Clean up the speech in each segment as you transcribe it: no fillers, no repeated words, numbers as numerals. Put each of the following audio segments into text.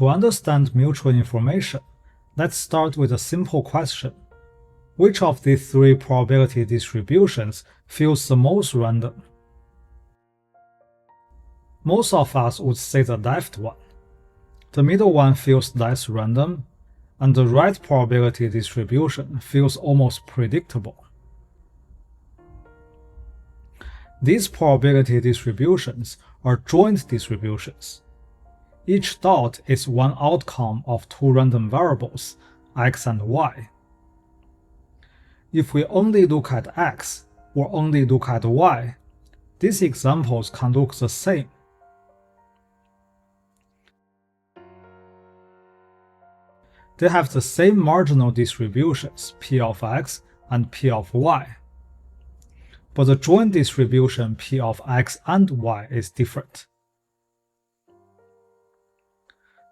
To understand mutual information, let's start with a simple question. Which of these three probability distributions feels the most random? Most of us would say the left one. The middle one feels less random, and the right probability distribution feels almost predictable. These probability distributions are joint distributions. Each dot is one outcome of two random variables, x and y. If we only look at x or only look at y, these examples can look the same. They have the same marginal distributions p of x and p of y. But the joint distribution p of x and y is different.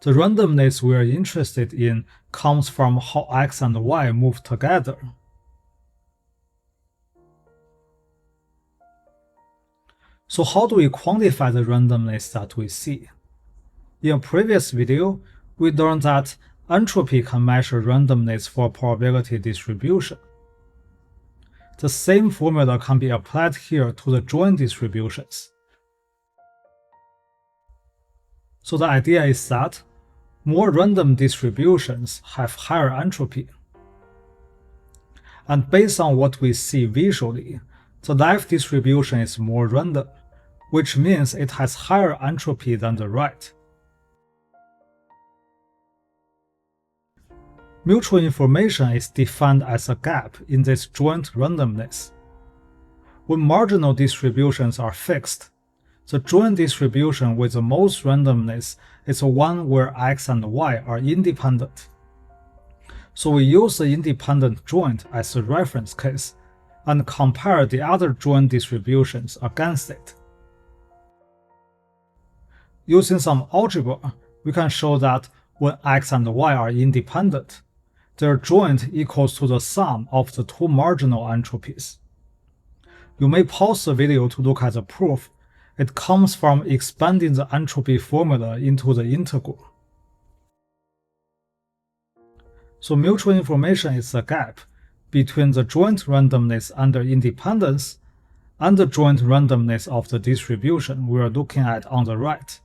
The randomness we are interested in comes from how x and y move together. So how do we quantify the randomness that we see? In a previous video, we learned that entropy can measure randomness for a probability distribution. The same formula can be applied here to the joint distributions. So the idea is that more random distributions have higher entropy. And based on what we see visually, the left distribution is more random, which means it has higher entropy than the right. Mutual information is defined as a gap in this joint randomness. When marginal distributions are fixed, the joint distribution with the most randomness is one where x and y are independent. So we use the independent joint as a reference case and compare the other joint distributions against it. Using some algebra, we can show that when x and y are independent, their joint equals to the sum of the two marginal entropies. You may pause the video to look at the proof. It comes from expanding the entropy formula into the integral. So mutual information is the gap between the joint randomness under independence and the joint randomness of the distribution we are looking at on the right.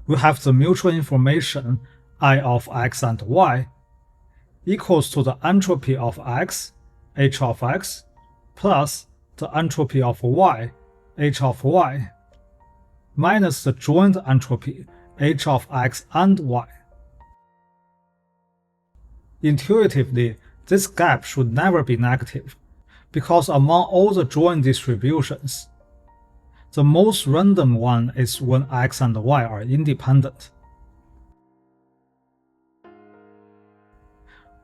We have the mutual information I of x and y equals to the entropy of x, h of x, plus the entropy of y, h of y, minus the joint entropy, h of x and y. Intuitively, this gap should never be negative, because among all the joint distributions, the most random one is when x and y are independent.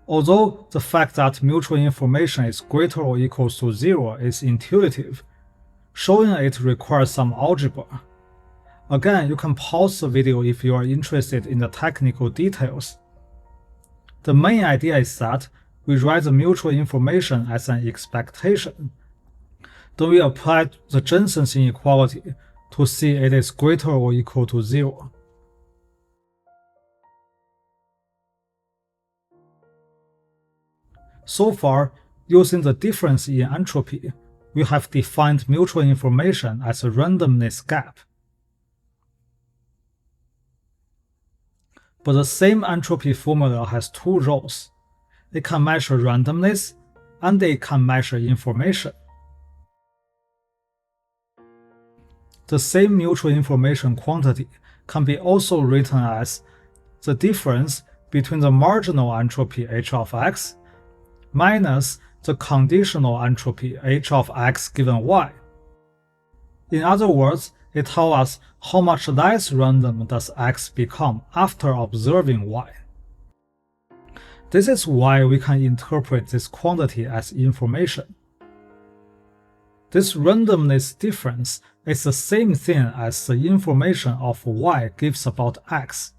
Although the fact that mutual information is greater or equals to 0 is intuitive, showing it requires some algebra. Again, you can pause the video if you are interested in the technical details. The main idea is that we write the mutual information as an expectation. Then we apply the Jensen's inequality to see it is greater or equal to 0. So far, using the difference in entropy, we have defined mutual information as a randomness gap. But the same entropy formula has two roles. It can measure randomness, and it can measure information. The same mutual information quantity can be also written as the difference between the marginal entropy h of x minus the conditional entropy h of x given y. In other words, it tells us how much less random does x become after observing y. This is why we can interpret this quantity as information. This randomness difference is the same thing as the information of y gives about x.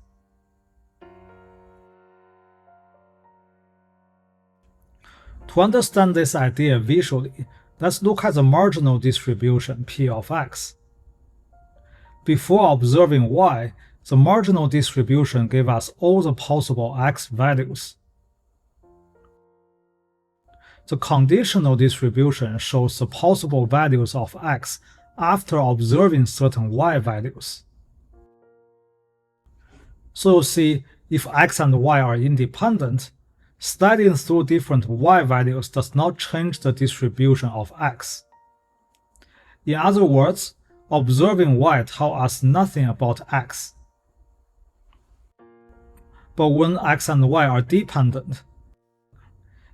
To understand this idea visually, let's look at the marginal distribution p of x. Before observing y, the marginal distribution gives us all the possible x values. The conditional distribution shows the possible values of x after observing certain y values. So you see, if x and y are independent, studying through different y values does not change the distribution of x. In other words, observing y tells us nothing about x. But when x and y are dependent,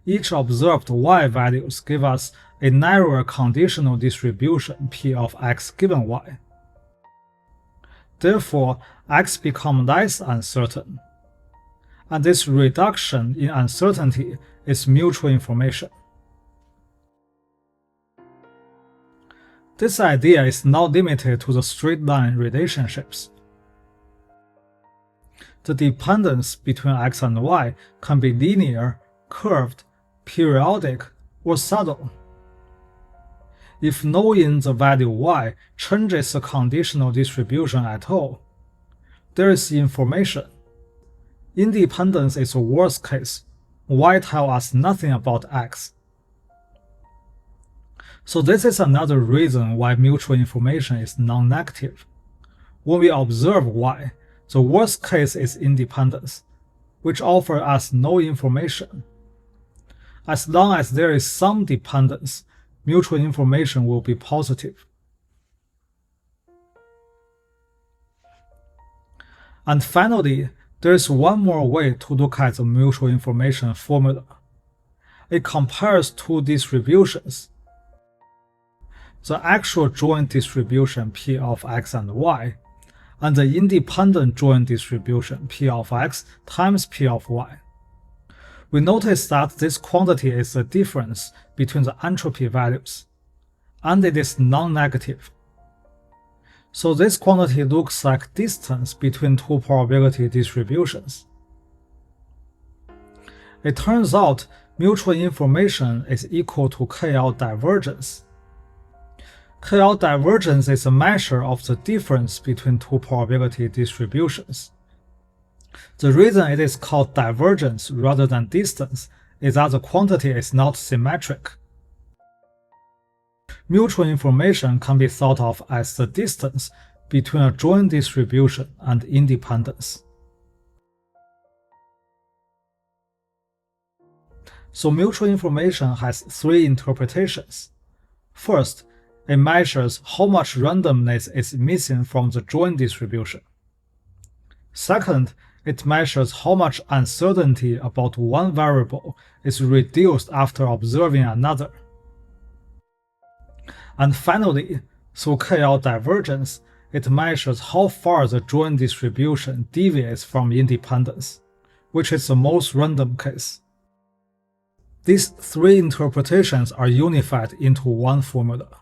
each observed y values give us a narrower conditional distribution P of x given y. Therefore, x becomes less uncertain. And this reduction in uncertainty is mutual information. This idea is not limited to the straight line relationships. The dependence between x and y can be linear, curved, periodic, or subtle. If knowing the value y changes the conditional distribution at all, there is information. Independence is the worst case. Y tells us nothing about x. So this is another reason why mutual information is non-negative. When we observe y, the worst case is independence, which offers us no information. As long as there is some dependence, mutual information will be positive. And finally, there is one more way to look at the mutual information formula. It compares two distributions. The actual joint distribution P of x and y, and the independent joint distribution P of x times P of y. We notice that this quantity is the difference between the entropy values, and it is non-negative. So this quantity looks like distance between two probability distributions. It turns out mutual information is equal to KL divergence. KL divergence is a measure of the difference between two probability distributions. The reason it is called divergence rather than distance is that the quantity is not symmetric. Mutual information can be thought of as the distance between a joint distribution and independence. So mutual information has three interpretations. First, it measures how much randomness is missing from the joint distribution. Second, it measures how much uncertainty about one variable is reduced after observing another. And finally, through KL divergence, it measures how far the joint distribution deviates from independence, which is the most random case. These three interpretations are unified into one formula.